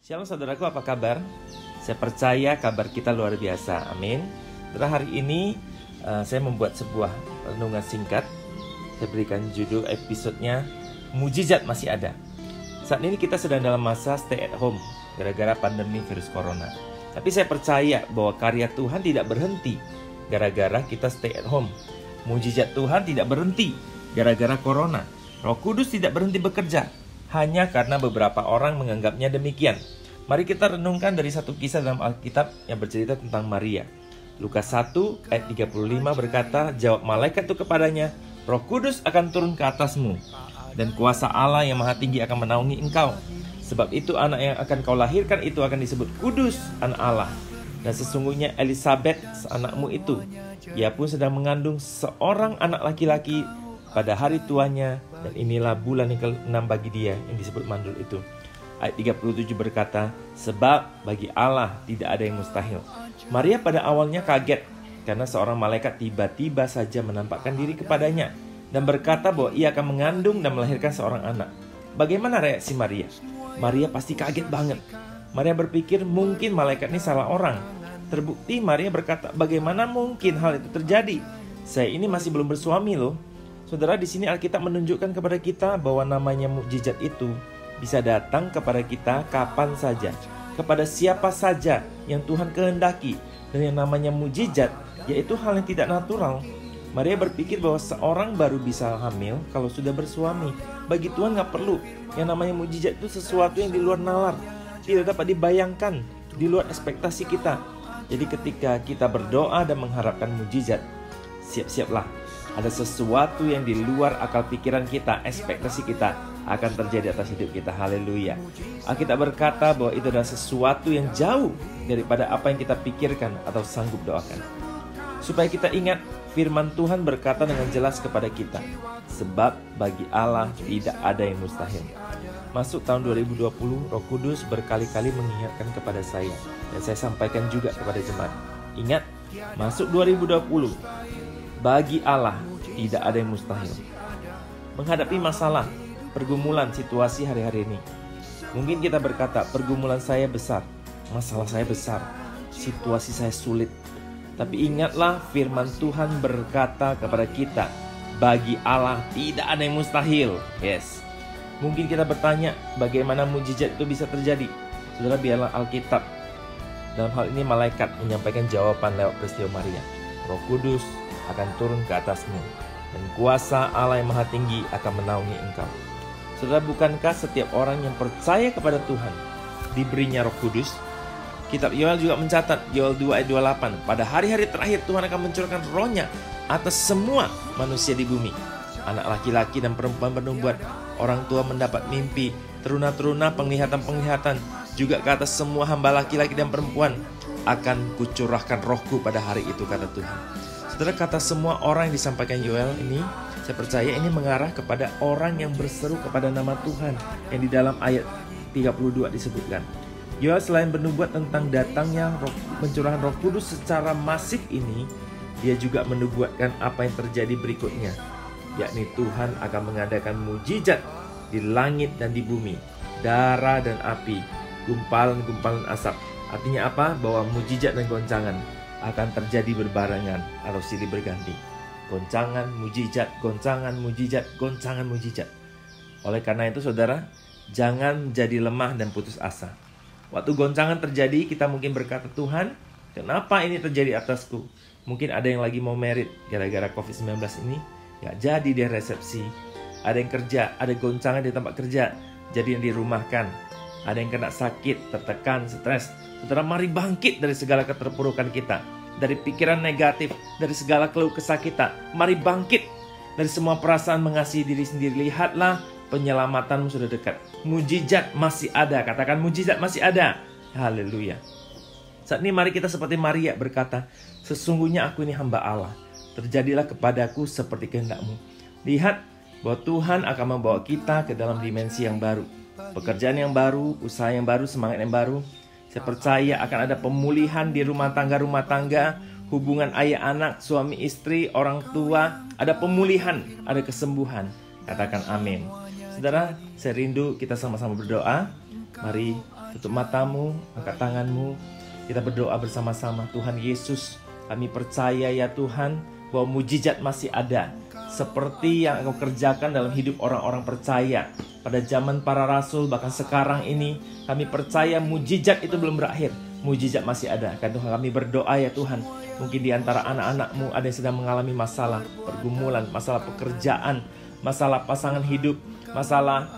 Shalom saudaraku, apa kabar? Saya percaya kabar kita luar biasa, amin. Saudara, hari ini saya membuat sebuah renungan singkat. Saya berikan judul episodenya Mujizat Masih Ada. Saat ini kita sedang dalam masa stay at home gara-gara pandemi virus corona. Tapi saya percaya bahwa karya Tuhan tidak berhenti gara-gara kita stay at home. Mujizat Tuhan tidak berhenti gara-gara corona. Roh Kudus tidak berhenti bekerja hanya karena beberapa orang menganggapnya demikian. Mari kita renungkan dari satu kisah dalam Alkitab yang bercerita tentang Maria. Lukas 1 ayat 35 berkata, jawab malaikat itu kepadanya, Roh Kudus akan turun ke atasmu, dan kuasa Allah yang Maha Tinggi akan menaungi engkau. Sebab itu anak yang akan kau lahirkan itu akan disebut Kudus, anak Allah. Dan sesungguhnya Elisabet, anakmu itu, ia pun sedang mengandung seorang anak laki-laki pada hari tuanya, dan inilah bulan yang ke-6 bagi dia yang disebut mandul itu. Ayat 37 berkata, sebab bagi Allah tidak ada yang mustahil. Maria pada awalnya kaget karena seorang malaikat tiba-tiba saja menampakkan diri kepadanya dan berkata bahwa ia akan mengandung dan melahirkan seorang anak. Bagaimana reaksi Maria? Maria pasti kaget banget. Maria berpikir mungkin malaikat ini salah orang. Terbukti Maria berkata, bagaimana mungkin hal itu terjadi? Saya ini masih belum bersuami loh. Saudara, di sini Alkitab menunjukkan kepada kita bahwa namanya mukjizat itu bisa datang kepada kita kapan saja, kepada siapa saja yang Tuhan kehendaki. Dan yang namanya mukjizat yaitu hal yang tidak natural. Maria berpikir bahwa seorang baru bisa hamil kalau sudah bersuami. Bagi Tuhan gak perlu. Yang namanya mukjizat itu sesuatu yang di luar nalar, tidak dapat dibayangkan, di luar ekspektasi kita. Jadi ketika kita berdoa dan mengharapkan mukjizat, siap-siaplah. Ada sesuatu yang di luar akal pikiran kita, ekspektasi kita akan terjadi atas hidup kita. Haleluya. Alkitab berkata bahwa itu adalah sesuatu yang jauh daripada apa yang kita pikirkan atau sanggup doakan. Supaya kita ingat, firman Tuhan berkata dengan jelas kepada kita, sebab bagi Allah tidak ada yang mustahil. Masuk tahun 2020, Roh Kudus berkali-kali mengingatkan kepada saya, dan saya sampaikan juga kepada jemaat. Ingat, masuk 2020, bagi Allah tidak ada yang mustahil. Menghadapi masalah, pergumulan situasi hari-hari ini, mungkin kita berkata, pergumulan saya besar, masalah saya besar, situasi saya sulit. Tapi ingatlah firman Tuhan berkata kepada kita, bagi Allah tidak ada yang mustahil. Yes. Mungkin kita bertanya, bagaimana mujizat itu bisa terjadi? Saudara, biarlah Alkitab, dalam hal ini malaikat, menyampaikan jawaban lewat peristiwa Maria. Roh Kudus akan turun ke atasmu, dan kuasa Allah yang Maha Tinggi akan menaungi engkau. Saudara, bukankah setiap orang yang percaya kepada Tuhan diberinya Roh Kudus? Kitab Yoel juga mencatat, Yoel 2 ayat 28, pada hari-hari terakhir Tuhan akan mencurahkan rohnya atas semua manusia di bumi. Anak laki-laki dan perempuan bernubuat, orang tua mendapat mimpi, teruna-teruna penglihatan-penglihatan, juga ke atas semua hamba laki-laki dan perempuan akan kucurahkan rohku pada hari itu, kata Tuhan. Saudara, kata semua orang yang disampaikan Yoel ini, saya percaya ini mengarah kepada orang yang berseru kepada nama Tuhan yang di dalam ayat 32 disebutkan. Yoel selain bernubuat tentang datangnya pencurahan Roh Kudus secara masif ini, dia juga menubuatkan apa yang terjadi berikutnya, yakni Tuhan akan mengadakan mujizat di langit dan di bumi, darah dan api, gumpalan-gumpalan asap. Artinya apa? Bahwa mujizat dan goncangan akan terjadi berbarengan atau silih berganti. Goncangan, mujizat, goncangan, mujizat, goncangan, mujizat. Oleh karena itu saudara, jangan jadi lemah dan putus asa. Waktu goncangan terjadi, kita mungkin berkata, Tuhan, kenapa ini terjadi atasku? Mungkin ada yang lagi mau merit gara-gara COVID-19 ini, gak jadi dia resepsi. Ada yang kerja, ada goncangan di tempat kerja, jadi yang dirumahkan. Ada yang kena sakit, tertekan, stres. Saudara, mari bangkit dari segala keterpurukan kita, dari pikiran negatif, dari segala keluh kesah kita. Mari bangkit dari semua perasaan mengasihi diri sendiri. Lihatlah, penyelamatanmu sudah dekat. Mujizat masih ada. Katakan, mujizat masih ada. Haleluya. Saat ini mari kita seperti Maria berkata, sesungguhnya aku ini hamba Allah, terjadilah kepadaku seperti kehendak-Mu. Lihat bahwa Tuhan akan membawa kita ke dalam dimensi yang baru, pekerjaan yang baru, usaha yang baru, semangat yang baru. Saya percaya akan ada pemulihan di rumah tangga, hubungan ayah anak, suami istri, orang tua. Ada pemulihan, ada kesembuhan. Katakan amin. Saudara, saya rindu kita sama-sama berdoa. Mari Tutup matamu, angkat tanganmu. Kita berdoa bersama-sama. Tuhan Yesus, kami percaya ya Tuhan, bahwa mujizat masih ada. Seperti yang Engkau kerjakan dalam hidup orang-orang percaya. Pada zaman para rasul, bahkan sekarang ini, kami percaya mujizat itu belum berakhir. Mujizat masih ada. Kan Tuhan, kami berdoa ya Tuhan, mungkin di antara anak-anak-Mu ada yang sedang mengalami masalah pergumulan, masalah pekerjaan, masalah pasangan hidup, masalah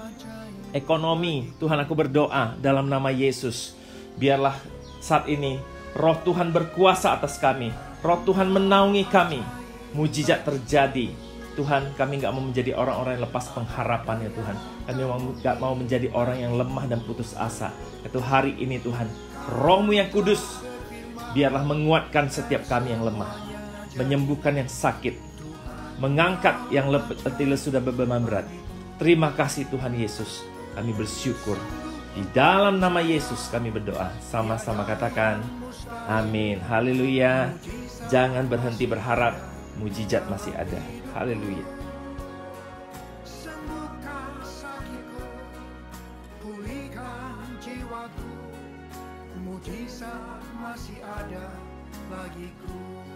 ekonomi. Tuhan, aku berdoa dalam nama Yesus, biarlah saat ini Roh Tuhan berkuasa atas kami. Roh Tuhan menaungi kami. Mujizat terjadi. Tuhan, kami gak mau menjadi orang-orang yang lepas pengharapan ya Tuhan. Kami gak mau menjadi orang yang lemah dan putus asa. Itu hari ini Tuhan, Roh-Mu yang kudus, biarlah menguatkan setiap kami yang lemah, menyembuhkan yang sakit, mengangkat yang letih lesu dan beban berat. Terima kasih Tuhan Yesus. Kami bersyukur. Di dalam nama Yesus kami berdoa. Sama-sama katakan amin. Haleluya. Jangan berhenti berharap, mujizat masih ada. Haleluya. Sembuhkan sakitku, pulihkan jiwaku, mujizat masih ada bagiku.